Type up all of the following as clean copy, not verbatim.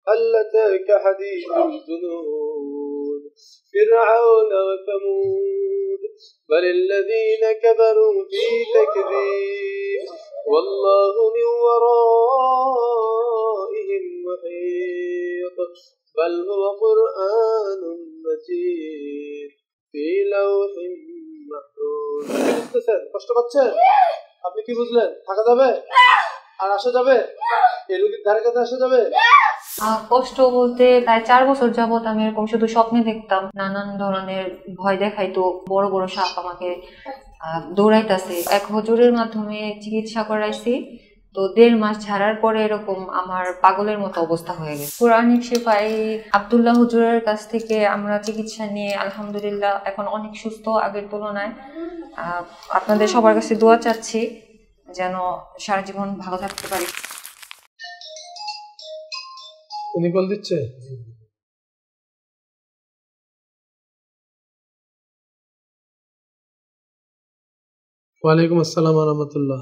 هل أتاك حديث الجنود فرعون وثمود بل الذين كفروا في تكذيب والله من ورائهم محيط بل هو قرآن مجيد في لوح محفوظ বুঝতেছেন কষ্ট পাচ্ছেন আপনি কি বুঝলেন থাকা যাবে আর আসা যাবে এই রোগীর ধারে কাছে আসা যাবে কষ্ট বলতে প্রায় 4 বছর যাবত আমি এরকম শুধু স্বপ্নে দেখতাম নানান ধরনের ভয় দেখাইতো বড় বড় সাপ আমাকে দৌড়াইতেছে এক হুজুরের মাধ্যমে চিকিৎসা করাইছি তো 1.5 মাস ছাড়ার পরে এরকম আমার পাগলের মতো অবস্থা হয়ে গেছে কোরআনিক শেফায়ে আব্দুল্লাহ হুজুরের কাছ থেকে আমরা চিকিৎসা নিয়ে আলহামদুলিল্লাহ এখন অনেক সুস্থ আগের তুলনায় আপনাদের সবার কাছে দোয়া চাচ্ছি যেন সারা জীবন ভালো থাকতে পারি উনি কল দিচ্ছে ওয়ালাইকুম আসসালাম ওয়া রাহমাতুল্লাহ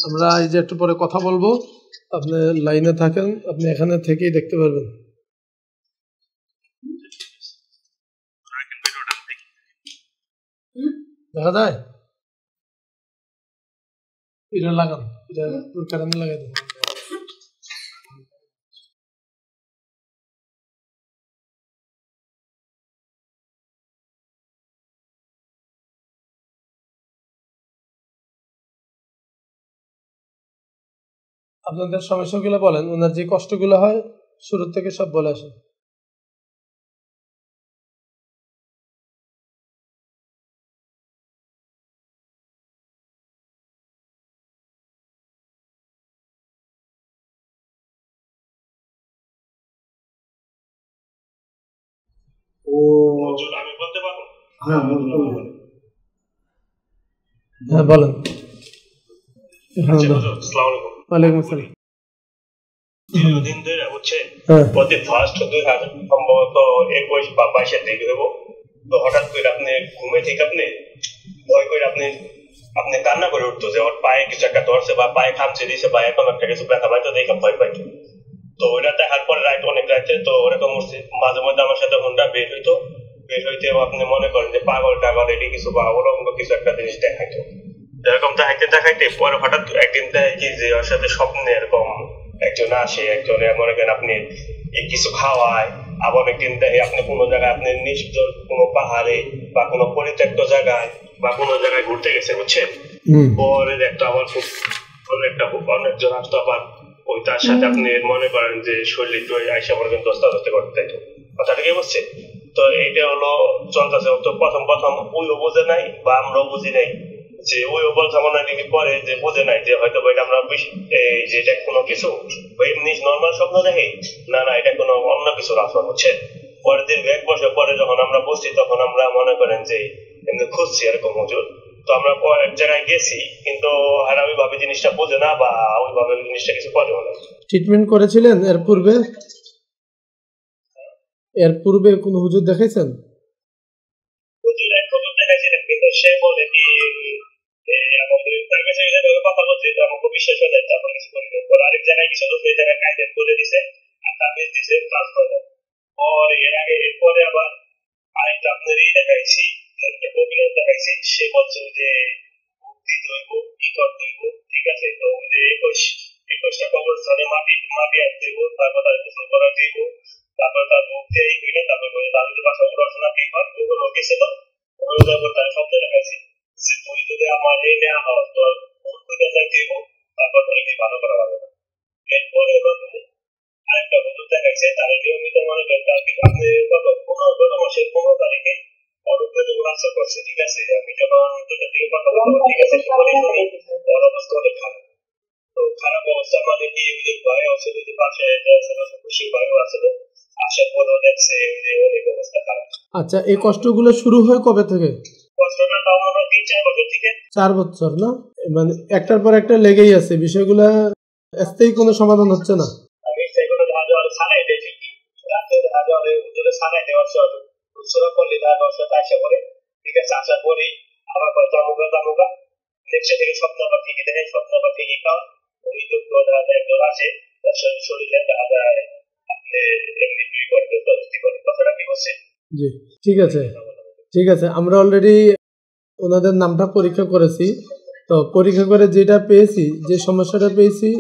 আমরা এই যে একটু পরে কথা বলবো আপনি লাইনে থাকেন আপনি এখানে থেকেই দেখতে পারবেন দেখা যায় এটা লাগান এটা পুরো কারেন্ট লাগাই দেন আপনাদের সমস্যাগুলো বলেন ওনার যে কষ্টগুলো হয় শুরু থেকে সব বলে আসেন আমি বলতে পারবো হ্যাঁ বলেন ওয়ালাইকুম আসসালাম দীর্ঘদিন ধরে হচ্ছে প্রতি ফার্স্ট 2000 সম্ভবত 21 বা 22 দিকে হইব তো হঠাৎ করে আপনি ঘুমে থেকে আপনি ভয় করে আপনি কান্না করে উঠতো যে ওর পায়ে কিছু একটা ধরছে বা পায়ে খামচে দিয়েছে বা এখন একটা কিছু ব্যথা পাইতো দেখে ভয় পাইতো তো ওইটা দেখার পরে অনেক রাইতে তো ওরকম মাঝে মধ্যে আমার সাথে হোন্ডা বের হইতে আপনি মনে করেন যে পাগল টাগল এটি কিছু বা অলঙ্গ কিছু একটা জিনিস দেখাইতো এরকম দেখাইতে পরে হঠাৎ একদিন দেখি যে ওর সাথে স্বপ্নে এরকম একজন আসে একজনে মনে করেন আপনি কিছু খাওয়ায় আবার একদিন দেখে আপনি কোনো জায়গায় আপনি নিশ্চয় কোনো পাহাড়ে বা কোনো পরিত্যক্ত জায়গায় বা কোনো জায়গায় ঘুরতে গেছে বুঝছেন পরে একটা আবার খুব অনেকজন আসতো আবার ওই তার সাথে আপনি মনে করেন যে শরীর একটু আইসা মনে করেন দস্তাদস্তি করতে চাইতো কথাটা কি বুঝছে তো এইটা হলো চলতেছে তো প্রথম ওইও বোঝে নাই বা আমরাও বুঝি নাই যে ওই বলছে মনে হয় পরে যে বোঝে নাই যে হয়তো এটা আমরা যে এটা কোনো কিছু এমনি নর্মাল স্বপ্ন দেখি না এটা কোনো অন্য কিছুর আসন হচ্ছে পরের দিন 1 বছর পরে যখন আমরা বসছি তখন আমরা মনে করেন যে এমনি খুঁজছি এরকম হুজুর তো আমরা এক জায়গায় গেছি কিন্তু আর আমি ভাবি জিনিসটা বোঝে না বা ওইভাবে জিনিসটা কিছু করে না ট্রিটমেন্ট করেছিলেন এর পূর্বে কোন হুজুর দেখাইছেন হুজুর এক হুজুর দেখাইছিলেন কিন্তু সে বলে কি আমাদের তার কাছে কথা বলছি তো আমাকে বিশ্বাস হয় না তারপর কিছু করি না আরেক জায়গায় কিছু লোক এই জায়গায় গাইডেড করে দিছে আর তাদের দিছে কাজ করে পরে এরপরে আবার আরেকটা আপনার দেখাইছি একটা কবিরাজ দেখাইছি সে বলছে যে মুক্তি দইব কি করতে হইব ঠিক আছে তো ওই যে 21টা কবরস্থানে মাটি আনতে হইব তারপর তার গোসল করা দিব তারপর তার মুক্তি এই হইলে তারপর তাদের বাসা রচনা কি হয় ওগুলো গেছিল ওগুলো তারপর তার শব্দ দেখাইছি যে তুই যদি আমার এই নেওয়া হয় তোর মুক্তি যাইতে হইব তারপর তোর কি ভালো করা হবে না এরপরে আরেকটা হুজুর দেখাইছে তারা নিয়মিত মনে করেন তার কিন্তু আপনি গত মাসের 15 তারিখে অরূপে যখন আশ্র করছে ঠিক আছে আমি যখন 2টার দিকে কথা বলবো ঠিক আছে ওর অবস্থা অনেক খারাপ তো খারাপ অবস্থা মানে কি ওই যে ভয় আসলে যে পাশে খুশি ভয়ও আসলে আসার পরেও দেখছে যে অনেক অবস্থা খারাপ আচ্ছা এই কষ্টগুলো শুরু হয় কবে থেকে কষ্টটা তাও আমরা 3-4 বছর থেকে 4 বছর না মানে একটার পর একটা লেগেই আছে বিষয়গুলো স্থায়ী কোনো সমাধান হচ্ছে না আমি সেগুলো ছাড়াই দেখি রাতে ছাড়াই দেওয়ার উৎসরা করলে তার দশটা আসা পরে ঠিক আছে আসার পরে আবার তামুকা নেক্সট থেকে সপ্তাহ ঠিকই দেখে সপ্তাহ ঠিকই খাওয়া ওই দুঃখ একজন আছে তার শরীরে দেখা যায় আপনি করছে। জি, ঠিক আছে, ঠিক আছে। আমরা অলরেডি ওনাদের নামটা পরীক্ষা করেছি। তো পরীক্ষা করে যেটা পেয়েছি, যে সমস্যাটা পেয়েছি,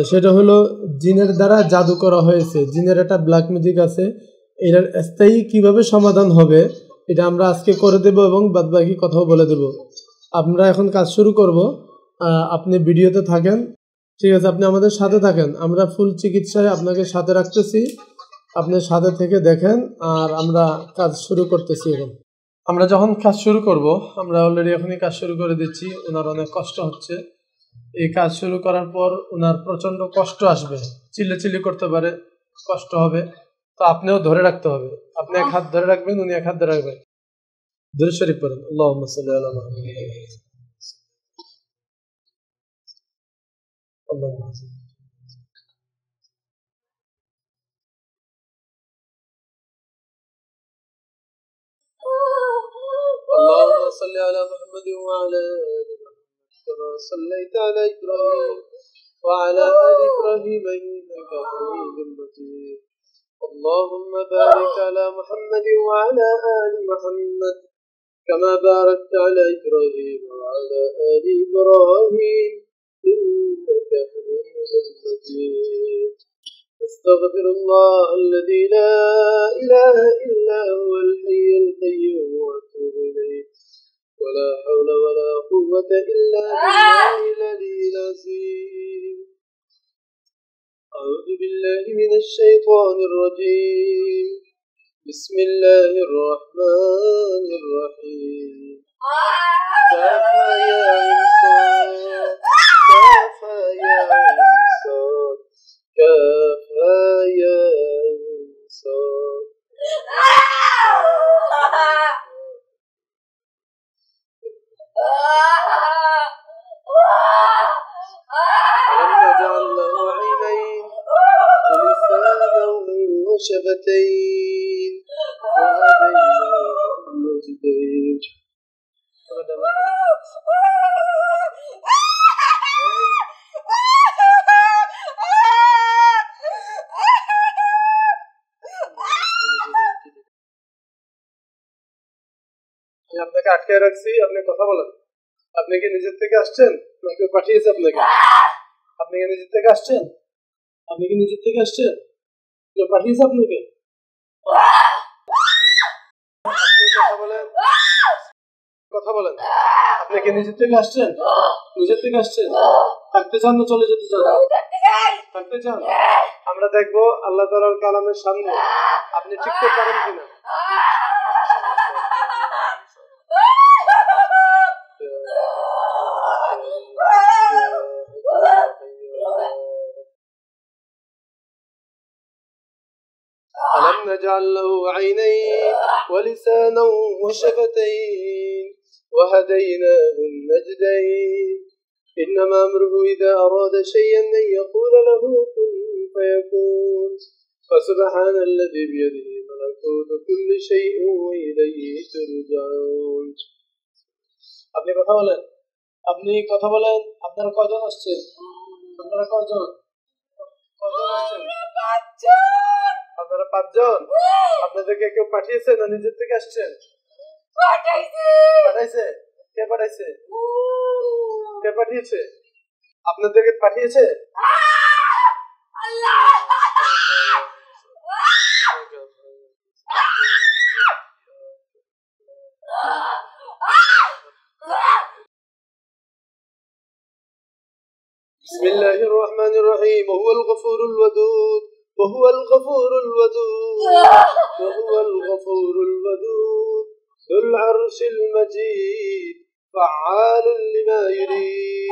সেটা হলো জিনের দ্বারা জাদু করা হয়েছে। জিনের একটা ব্ল্যাক ম্যাজিক আছে। এটার স্থায়ী কিভাবে সমাধান হবে এটা আমরা আজকে করে দেব এবং বাদবাকি কথাও বলে দেব। আমরা এখন কাজ শুরু করব। আপনি ভিডিওতে থাকেন, ঠিক আছে? আপনি আমাদের সাথে থাকেন, আমরা ফুল চিকিৎসায় আপনাকে সাথে রাখতেছি। আপনি সাথে থেকে দেখেন, আর আমরা কাজ শুরু করতেছি। এখন আমরা যখন কাজ শুরু করব, আমরা অলরেডি এখনই কাজ শুরু করে দিচ্ছি। ওনার অনেক কষ্ট হচ্ছে। এই কাজ শুরু করার পর ওনার প্রচন্ড কষ্ট আসবে, চিল্লাচিল্লি করতে পারে, কষ্ট হবে। তো আপনিও ধরে রাখতে হবে। আপনি এক হাত ধরে রাখবেন, উনি এক হাত ধরে রাখবেন। দুরূদ শরীফ পড়েন। আল্লাহুম্মা সাল্লি আলা মুহাম্মাদ। আল্লাহুম্মা সাল্লি। اللهم صل على محمد وعلى آل محمد كما صليت على إبراهيم وعلى آل إبراهيم إنك حميد مجيد. اللهم بارك على محمد وعلى آل محمد كما باركت على إبراهيم وعلى آل إبراهيم إنك حميد مجيد. أستغفر الله الذي لا إله إلا هو الحي القيوم وأتوب إليه ولا حول ولا قوة إلا بالله العلي العظيم. أعوذ بالله من الشيطان الرجيم. بسم الله الرحمن الرحيم. كافها يا إنسان، كافها يا إنسان، كافها يا إنسان. ألم نجعل له عينين ولسانا وشفتين وهديناه النجدين. আপনাকে আটকে রাখছি, আপনি কথা বলেন। আপনি কি নিজের থেকে আসছেন নাকি পাঠিয়েছে আপনাকে? আপনি কি নিজের থেকে আসছেন? আপনি কি নিজের থেকে আসছেন? কেউ পাঠিয়েছে আপনাকে? আপনি কথা বলেন, কথা বলেন। আপনি কি নিজের থেকে আসছেন? নিজের থেকে আসছেন? থাকতে চান না চলে যেতে চান? থাকতে চান? আমরা দেখবো আল্লাহ তাআলার কালামের সামনে আপনি টিকতে পারেন কিনা। ألم نجعل له عينين ولسانا وشفتين وهديناه النجدين. إنما أمره إذا أراد شيئا أن يقول له كن فيكون. فسبحان الذي بيده ملكوت كل شيء وإليه ترجعون. আপনি কথা বলেন, আপনি কথা বলেন। আপনারা কয়জন আসছেন? আপনারা কয়জন? কয়জন আসছেন? আপনারা 5 জন। আপনাদেরকে কেউ পাঠিয়েছে না নিজের থেকে আসছেন? পাঠাইছে। কে পাঠাইছে? কে পাঠিয়েছে? আপনাদেরকে পাঠিয়েছে? بسم الله الرحمن الرحيم. وهو الغفور الودود، وهو الغفور الودود، وهو الغفور الودود ذو العرش المجيد فعال لما يريد.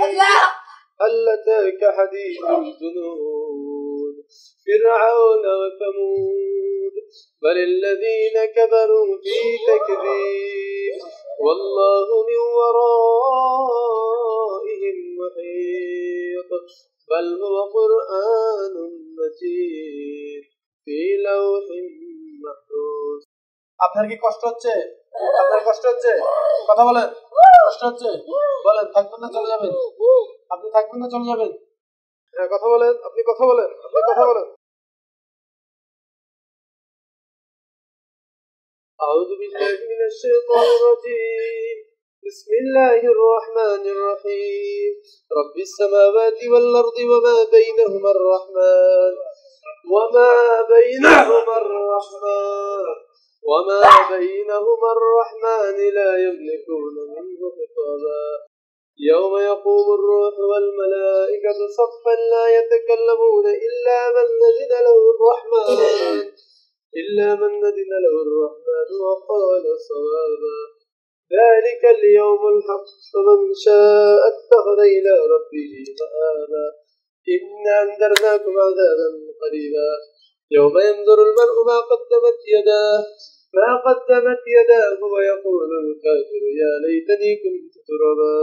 هل أتاك حديث الجنود فرعون وثمود بل الذين كفروا في تكذيب والله من ورائهم محيط بل هو قرآن مجيد في لوح محفوظ. আপনার কি কষ্ট হচ্ছে? আপনার কষ্ট হচ্ছে? কথা বলেন। কষ্ট হচ্ছে? বলেন। থাকবেন না চলে যাবেন? আপনি থাকবেন না চলে যাবেন? হ্যাঁ, কথা বলেন। আপনি কথা বলেন। আপনি কথা বলেন। أعوذ بالله من الشيطان الرجيم بسم الله الرحمن الرحيم رب السماوات والأرض وما بينهما الرحمن وما بينهما الرحمن لا يملكون منه خطابا يوم يقوم الروح والملائكة صفا لا يتكلمون إلا من أذن له الرحمن وقال صوابا ذلك اليوم الحق فمن شاء اتخذ إلى ربه مآبا إنا أنذرناكم عذابا قريبا يوم ينظر المرء ما قدمت يداه ويقول الكافر يا ليتني كنت ترابا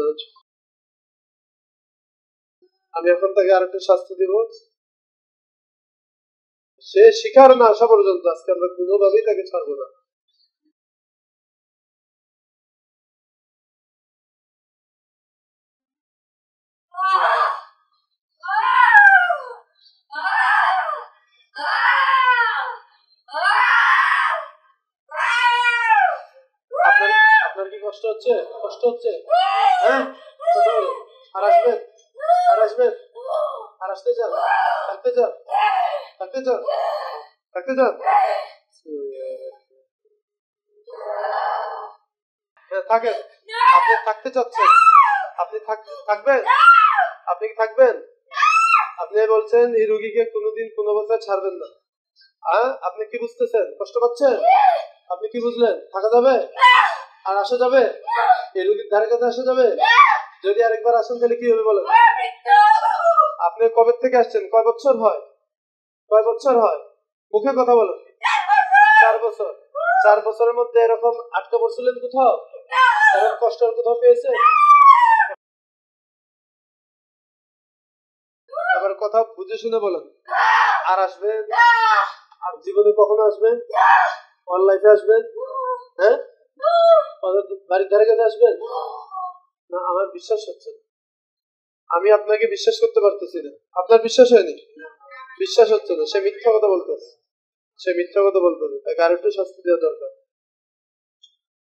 আমি এখন তাকে আরেকটা শাস্তি দিব সে শিকার না আসা পর্যন্ত আজকে আমরা কোনোভাবেই তাকে ছাড়বো না আপনার কি কষ্ট হচ্ছে হ্যাঁ আর আসবেন আর আসতে চান থাকতে চান থাকেন আপনি থাকতে চাচ্ছেন আপনি থাকবেন আপনি কি থাকবেন আপনি বলছেন এই রোগীকে কোনোদিন কোনো অবস্থায় ছাড়বেন না আপনি কি বুঝতেছেন কষ্ট পাচ্ছেন আপনি কি বুঝলেন থাকা যাবে আর আসা যাবে এই রোগীর ধারে কাছে আসা যাবে যদি আরেকবার আসেন তাহলে কি হবে বলেন আপনি কবে থেকে আসছেন কয় বছর হয় মুখে কথা বলেন 4 বছর 4 বছরের মধ্যে এরকম আটকা পড়ছিলেন কোথাও এরকম কষ্ট কোথাও পেয়েছে আবার কথা বুঝে শুনে বলেন আর আসবেন আর জীবনে কখনো আসবেন অন লাইফে আসবেন হ্যাঁ বাড়ির ধারে কাছে আসবেন না আমার বিশ্বাস হচ্ছে না আমি আপনাকে বিশ্বাস করতে পারতেছি না আপনার বিশ্বাস হয়নি বিশ্বাস হচ্ছে না সে মিথ্যা কথা বলতেছে তাকে আরেকটু শাস্তি দেওয়া দরকার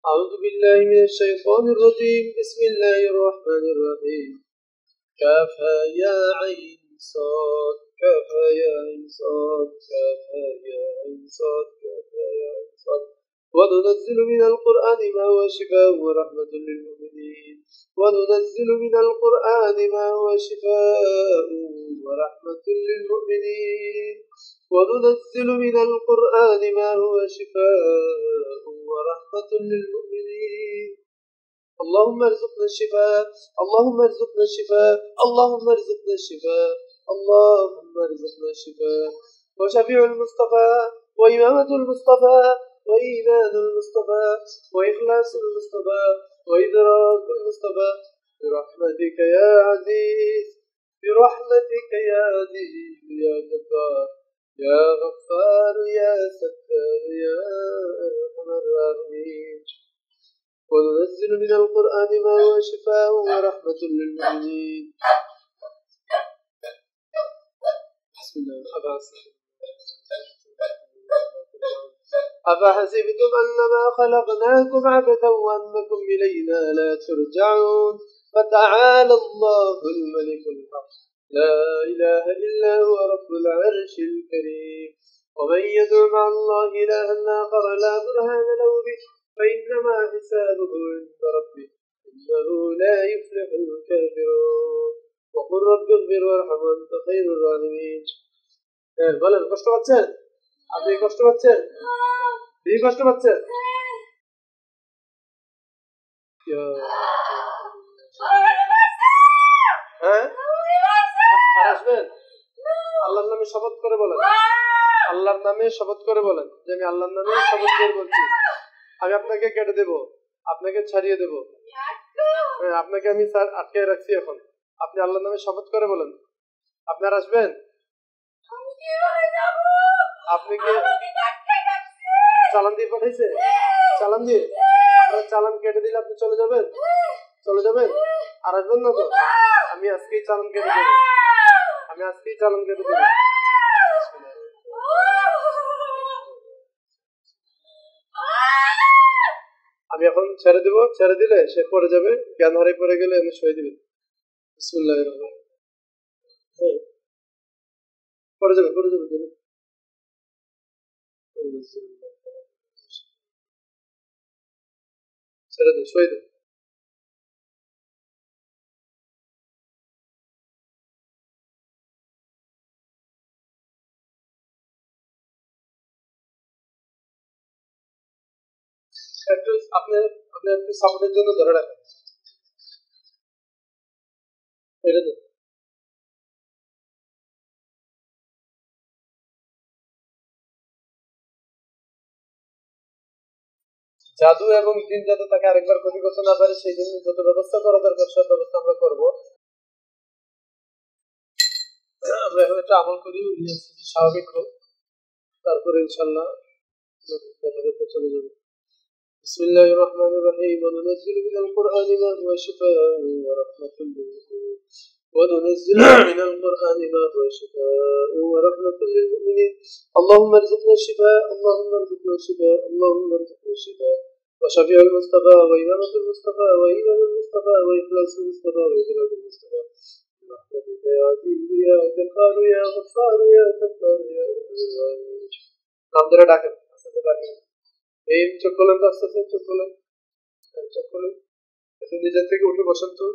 أعوذ بالله من الشيطان الرجيم بسم الله الرحمن الرحيم كافها يا عين صاد كافها يا عين صاد كافها يا عين صاد كافها يا عين صاد وننزل من القرآن ما هو شفاء ورحمة للمؤمنين وننزل من القرآن ما هو شفاء ورحمة للمؤمنين وننزل من القرآن ما هو شفاء ورحمة للمؤمنين اللهم ارزقنا الشفاء اللهم ارزقنا الشفاء اللهم ارزقنا الشفاء اللهم ارزقنا الشفاء وشفيع المصطفى وإمامة المصطفى وإيمان المصطفى وإخلاص المصطفى وإدراك المصطفى برحمتك يا عزيز برحمتك يا عزيز يا جبار يا غفار يا ستار يا أرحم الراحمين وننزل من القرآن ما هو شفاء ورحمة للمؤمنين بسم الله أفحسبتم أنما خلقناكم عبثا وأنكم إلينا لا ترجعون فتعالى الله الملك الحق لا إله إلا هو رب العرش الكريم ومن يدع مع الله إلها آخر لا برهان له به فإنما حسابه عند ربه إنه لا يفلح الكافرون وقل رب اغفر وارحم وأنت خير الراحمين বলেন কষ্ট পাচ্ছেন আপনি কষ্ট পাচ্ছেন হ্যাঁ আর আসবেন আল্লাহর নামে শপথ করে বলেন যে আমি আল্লাহর নামে শপথ করে বলছি আমি আপনাকে কেটে দেব আপনাকে ছাড়িয়ে দেব আপনাকে আমি স্যার আটকে রাখছি এখন আপনি আল্লাহর নামে শপথ করে বলেন আপনার আসবেন আপনি কি চালান দিয়ে পাঠাইছে চালান দিয়ে চালান কেটে দিলে আপনি চলে যাবেন আর আসবেন না তো আমি আজকেই চালান কেটে দেবো আমি এখন ছেড়ে দিব, ছেড়ে দিলে সে পড়ে যাবে, জ্ঞান হারিয়ে পড়ে গেলে আমি শুয়ে দিবেন। বিসমিল্লাহির রহমানির রহিম। হ্যাঁ, পড়ে যাবে, পড়ে যাবে, দেবে। ছেড়ে দিন, শুয়ে দিন। একটু আপনি আপনি একটু সাপোর্টের জন্য ধরে রাখেন। এটা তো জাদু এবং জিন যাতে তাকে আরেকবার ক্ষতি করতে না পারে সেই জন্য যত ব্যবস্থা করা দরকার সব ব্যবস্থা আমরা করবো। আমরা এখন একটা আমল করি, স্বাভাবিক হোক, তারপরে ইনশাল্লাহ চলে যাবে। بسم الله الرحمن الرحيم وننزل من القرآن ما هو شفاء ورحمة للمؤمنين وننزل من القرآن ما هو شفاء ورحمة للمؤمنين اللهم ارزقنا الشفاء اللهم ارزقنا الشفاء اللهم ارزقنا الشفاء وشفيع المصطفى وإمامة المصطفى وإيمان المصطفى وإخلاص المصطفى وإدراك المصطفى برحمتك يا عزيز يا جبار يا غفار يا ستار يا নাম ধরে ডাকেন, আস্তে ডাকেন। এই চোখ খোলেন তো, আস্তে আস্তে চোখ খোলেন, চোখ খোলেন। একটু নিজের থেকে উঠে বসেন তো,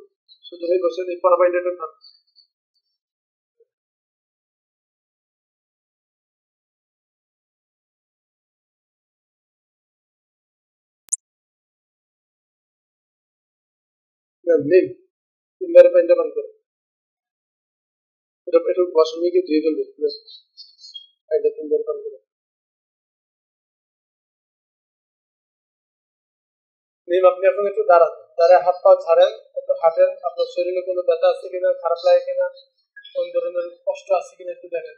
সোজা হয়ে বসেন, এই পা বাইন্ডাটা খান। নেই, তিনবারে বাইন্ডা বান করে এটা একটু বসেন গিয়ে ধুয়ে ফেলবে, বাইন্ডা তিনবার বান করে। নিম, আপনি এখন একটু দাঁড়ান, দাঁড়ায় হাত পা ছাড়েন, একটু হাঁটেন। আপনার শরীরে কোনো ব্যথা আছে কিনা, খারাপ লাগে কিনা, কোন ধরনের কষ্ট আছে কিনা একটু দেখেন।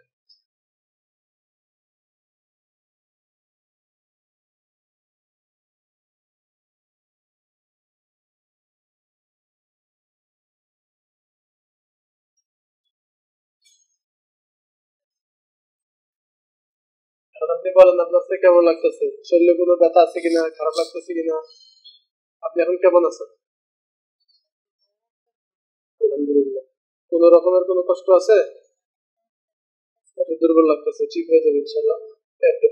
আপনি বলেন আপনার থেকে কেমন লাগতেছে, শরীরে কোনো ব্যথা আছে কিনা, খারাপ লাগতেছে কিনা, আপনি এখন কেমন আছেন? আলহামদুলিল্লাহ। কোন রকমের কোনো কষ্ট আছে? একটু দুর্বল লাগতেছে, ঠিক হয়ে যাবে ইনশাল্লাহ।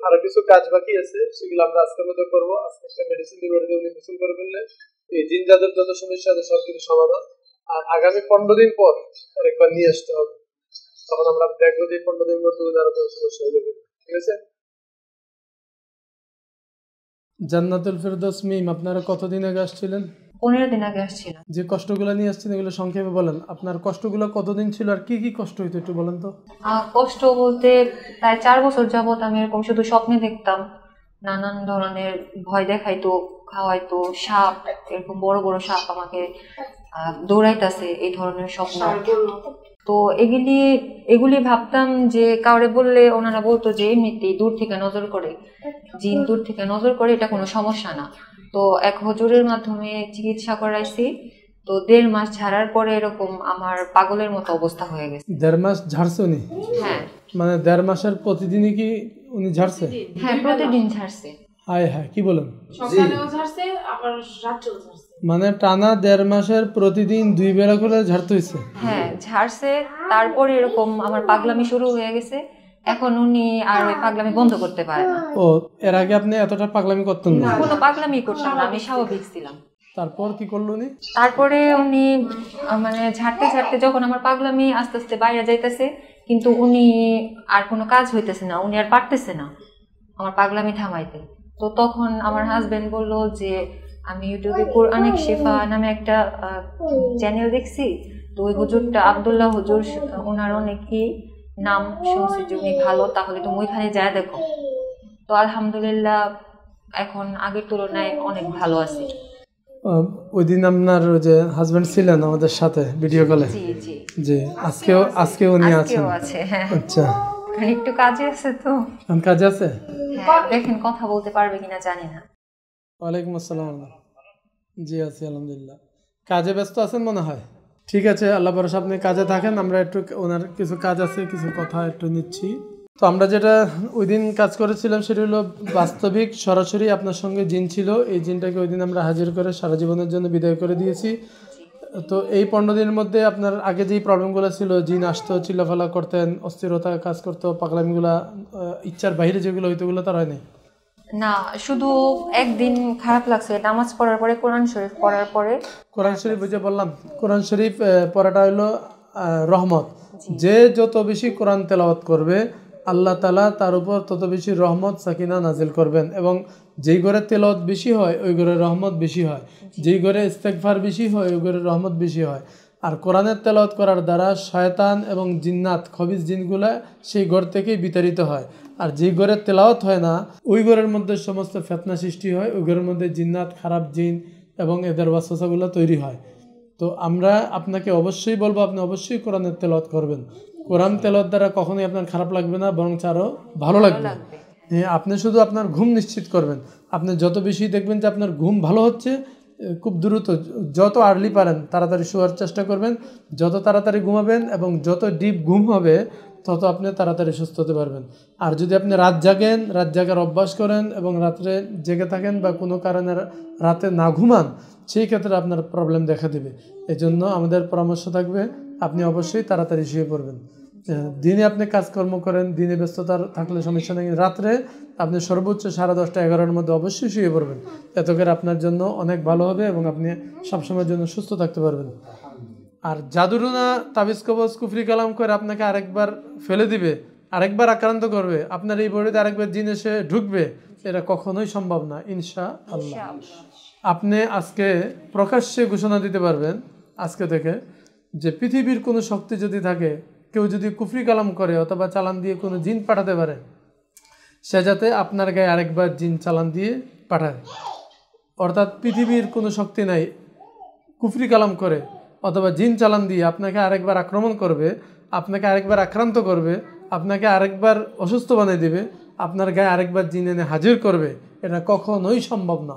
আরো কিছু কাজ বাকি আছে, সেগুলো আমরা আজকের মধ্যে করবো। আজকে একটা মেডিসিন দিব, উনি গোসল করে ফেললে এই জিন জাদুর যত সমস্যা আছে সব কিছু সমাধান। আর আগামী 15 দিন পর আরেকবার নিয়ে আসতে হবে, তখন আমরা দেখবো যে 15 দিনের মধ্যে আরো কোনো সমস্যা হয়ে যাবে। ঠিক আছে? জান্নাতুল ফেরদৌস মিম, আপনারা কতদিন আগে আসছিলেন? 15 দিন আগে আসছিলাম। যে কষ্টগুলো নিয়ে আসছেন এগুলো সংক্ষেপে বলেন। আপনার কষ্টগুলো কতদিন ছিল আর কি কি কষ্ট হইতো একটু বলেন তো। কষ্ট বলতে প্রায় 4 বছর যাবত আমি এরকম শুধু স্বপ্নে দেখতাম, নানান ধরনের ভয় দেখাইতো, খাওয়াইতো, সাপ, এরকম বড় বড় সাপ আমাকে দৌড়াইতেছে, এই ধরনের স্বপ্ন। তো এগুলি ভাবতাম যে কাউরে বললে ওনারা বলতো যে এমনিতেই দূর থেকে নজর করে, জিন দূর থেকে নজর করে, এটা কোনো সমস্যা না। তো এক হুজুরের মাধ্যমে চিকিৎসা করাইছি, তো 1.5 মাস ঝাড়ার পরে এরকম আমার পাগলের মতো অবস্থা হয়ে গেছে। 1.5 মাস ঝাড়ছে উনি? হ্যাঁ। মানে 1.5 মাসের প্রতিদিনই কি উনি ঝাড়ছে? হ্যাঁ, প্রতিদিন ঝাড়ছে। হায় হায়, কি বলেন? সকালেও ঝাড়ছে আবার রাত্রেও ঝাড়ছে। মানে টানা 1.5 মাসের প্রতিদিন 2 বেলা করে ঝাড়তে হয়েছে? হ্যাঁ, ঝাড়ছে। তারপরে এরকম আমার পাগলামি শুরু হয়ে গেছে, এখন উনি আর ওই পাগলামি বন্ধ করতে পারে না। ও, এর আগে আপনি এতটা পাগলামি করতেন না? কোনো পাগলামি করতাম না, আমি স্বাভাবিক ছিলাম। তারপর কি করলো উনি? তারপরে উনি মানে ঝাড়তে ঝাড়তে যখন আমার পাগলামি আস্তে আস্তে বাইরে যাইতেছে, কিন্তু উনি আর কোনো কাজ হইতেছে না, উনি আর পারতেছে না আমার পাগলামি থামাইতে। তো তখন আমার হাজবেন্ড বলল যে আমি ইউটিউবে কোরআনিক শিফা নামে একটা চ্যানেল দেখছি, তো ওই হুজুরটা আব্দুল্লাহ হুজুর, ওনার অনেকই নাম শুনছি যে উনি ভালো, তাহলে তুমি ওইখানে যায় দেখো। তো আলহামদুলিল্লাহ এখন আগের তুলনায় অনেক ভালো আছি। ওই দিন আপনার যে হাজবেন্ড ছিলেন আমাদের সাথে ভিডিও কলে? জি জি জি। আজকে উনি আছেন? হ্যাঁ। আচ্ছা, একটু কাজে আছে তো। কাজে আছে? হ্যাঁ, দেখেন কথা বলতে পারবে কিনা জানি না। ওয়ালাইকুম আসসালাম। জি আছি আলহামদুলিল্লাহ। কাজে ব্যস্ত আছেন মনে হয়? ঠিক আছে, আল্লাহ ভরসা, আপনি কাজে থাকেন। আমরা একটু ওনার কিছু কাজ আছে, কিছু কথা একটু নিচ্ছি। তো আমরা যেটা ওই দিন কাজ করেছিলাম সেটা হলো বাস্তবিক সরাসরি আপনার সঙ্গে জিন ছিল, এই জিনটাকে ওই দিন আমরা হাজির করে সারা জীবনের জন্য বিদায় করে দিয়েছি। তো এই 15 দিনের মধ্যে আপনার আগে যেই প্রবলেমগুলো ছিল, জিন আসতো, চিল্লাফালা করতেন, অস্থিরতা কাজ করতো, পাগলামিগুলা ইচ্ছার বাইরে যেগুলো হইতো ওগুলো তার হয়নি? না, শুধু একদিন খারাপ লাগছে নামাজ পড়ার পরে, কোরআন শরীফ পড়ার পরে। কোরআন শরীফ বুঝে বললাম, কোরআন শরীফ পড়াটা হলো রহমত। যে যত বেশি কোরআন তেলাওয়াত করবে আল্লাহ তাআলা তার উপর তত বেশি রহমত সাকিনা নাজিল করবেন, এবং যেই ঘরে তেলাওয়াত বেশি হয় ওই ঘরে রহমত বেশি হয়, যেই ঘরে ইস্তেগফার বেশি হয় ওই ঘরে রহমত বেশি হয়। আর কোরআনের তেলাওয়াত করার দ্বারা শয়তান এবং জিন্নাত খবিস জিনগুলা সেই ঘর থেকেই বিতাড়িত হয়। আর যেই ঘরে তেলাওয়াত হয় না ওই ঘরের মধ্যে সমস্ত ফিতনা সৃষ্টি হয়, ওই ঘরের মধ্যে জিন্নাত, খারাপ জিন এবং এদের ওয়াসওয়াসাগুলো তৈরি হয়। তো আমরা আপনাকে অবশ্যই বলবো, আপনি অবশ্যই কোরআনের তেলাওয়াত করবেন। কোরআন তেলাওয়াত দ্বারা কখনোই আপনার খারাপ লাগবে না, বরং আরও ভালো লাগবে। হ্যাঁ, আপনি শুধু আপনার ঘুম নিশ্চিত করবেন। আপনি যত বেশি দেখবেন যে আপনার ঘুম ভালো হচ্ছে, খুব দ্রুত যত আর্লি পারেন তাড়াতাড়ি শোয়ার চেষ্টা করবেন। যত তাড়াতাড়ি ঘুমাবেন এবং যত ডিপ ঘুম হবে তত আপনি তাড়াতাড়ি সুস্থ হতে পারবেন। আর যদি আপনি রাত জাগেন, রাত জাগার অভ্যাস করেন এবং রাত্রে জেগে থাকেন বা কোনো কারণে রাতে না ঘুমান, সেই ক্ষেত্রে আপনার প্রবলেম দেখা দেবে। এজন্য আমাদের পরামর্শ থাকবে আপনি অবশ্যই তাড়াতাড়ি শুয়ে পড়বেন। দিনে আপনি কাজকর্ম করেন, দিনে ব্যস্ততা থাকলে সমস্যা নেই, রাত্রে আপনি সর্বোচ্চ 10:30 11টার মধ্যে অবশ্যই শুয়ে পড়বেন। এতে করে আপনার জন্য অনেক ভালো হবে এবং আপনি সবসময়ের জন্য সুস্থ থাকতে পারবেন। আর জাদুরুনা তাবিজ কবজ কুফরি কালাম করে আপনাকে আরেকবার ফেলে দিবে, আরেকবার আক্রান্ত করবে, আপনার এই বডিতে আরেকবার জিন এসে ঢুকবে, এটা কখনোই সম্ভব না ইনশাআল্লাহ। আপনি আজকে প্রকাশ্যে ঘোষণা দিতে পারবেন আজকে থেকে যে পৃথিবীর কোনো শক্তি যদি থাকে, কেউ যদি কুফরি কালাম করে অথবা চালান দিয়ে কোনো জিন পাঠাতে পারে, সে যাতে আপনার গায়ে আরেকবার জিন চালান দিয়ে পাঠায়। অর্থাৎ পৃথিবীর কোনো শক্তি নাই কুফরি কালাম করে অথবা জিন চালান দিয়ে আপনাকে আরেকবার আক্রমণ করবে, আপনাকে আরেকবার আক্রান্ত করবে, আপনাকে আরেকবার অসুস্থ বানিয়ে দেবে, আপনার গায়ে আরেকবার জিন এনে হাজির করবে, এটা কখনোই সম্ভব না।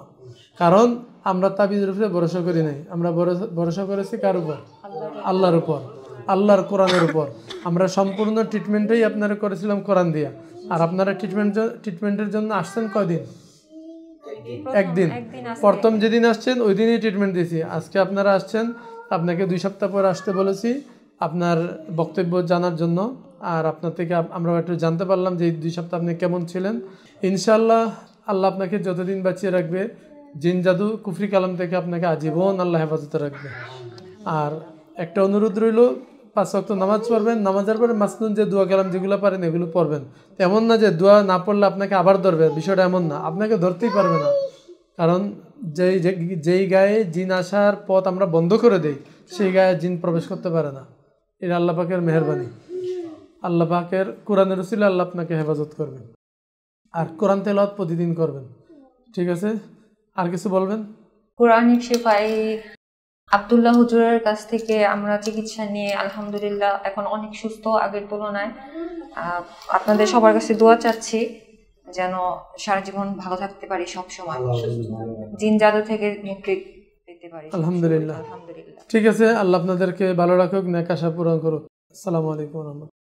কারণ আমরা তাবিজের উপরে ভরসা করি নাই, আমরা ভরসা করেছি কার উপর? আল্লাহর উপর, আল্লাহর কোরআনের উপর। আমরা সম্পূর্ণ ট্রিটমেন্টই আপনারা করেছিলাম কোরআন দিয়া। আর আপনারা ট্রিটমেন্টের জন্য আসছেন কয়দিন? একদিন। প্রথম যেদিন আসছেন ওই দিনই ট্রিটমেন্ট দিয়েছি। আজকে আপনারা আসছেন, আপনাকে 2 সপ্তাহ পর আসতে বলেছি আপনার বক্তব্য জানার জন্য। আর আপনার থেকে আমরা একটু জানতে পারলাম যে এই 2 সপ্তাহ আপনি কেমন ছিলেন। ইনশাআল্লাহ আল্লাহ আপনাকে যতদিন বাঁচিয়ে রাখবে, জিন জাদু কুফরি কালাম থেকে আপনাকে আজীবন আল্লাহ হেফাজতে রাখবে। আর একটা অনুরোধ রইল, 5 ওয়াক্ত নামাজ পড়বেন, নামাজের পরে মাসনুন যে দোয়া কালাম যেগুলো পারেন এগুলো পড়বেন। এমন না যে দোয়া না পড়লে আপনাকে আবার ধরবে, বিষয়টা এমন না, আপনাকে ধরতেই পারবে না। কারণ যেই গায়ে জিন আসার পথ আমরা বন্ধ করে দেই, সেই গায়ে জিন প্রবেশ করতে পারে না। এটা আল্লাহ পাকের মেহেরবানি, আল্লাহ পাকের কোরআনের উসিলায় আল্লাহ আপনাকে হেফাজত করবেন। আর কোরআন তেলাওয়াত প্রতিদিন করবেন, ঠিক আছে? আর কিছু বলবেন? কোরআনিক শেফাই আব্দুল্লাহ হুজুরের কাছ থেকে আমরা চিকিৎসা নিয়ে আলহামদুলিল্লাহ এখন অনেক সুস্থ আগের তুলনায়। আপনাদের সবার কাছে দোয়া চাচ্ছি যেন সারা জীবন ভালো থাকতে পারি, সব সময় জিন জাদু থেকে মুক্তি পেতে পারি। আলহামদুলিল্লাহ। ঠিক আছে, আল্লাহ আপনাদেরকে ভালো রাখুক, নেক আশা পূরণ করুক। আসসালামু আলাইকুম।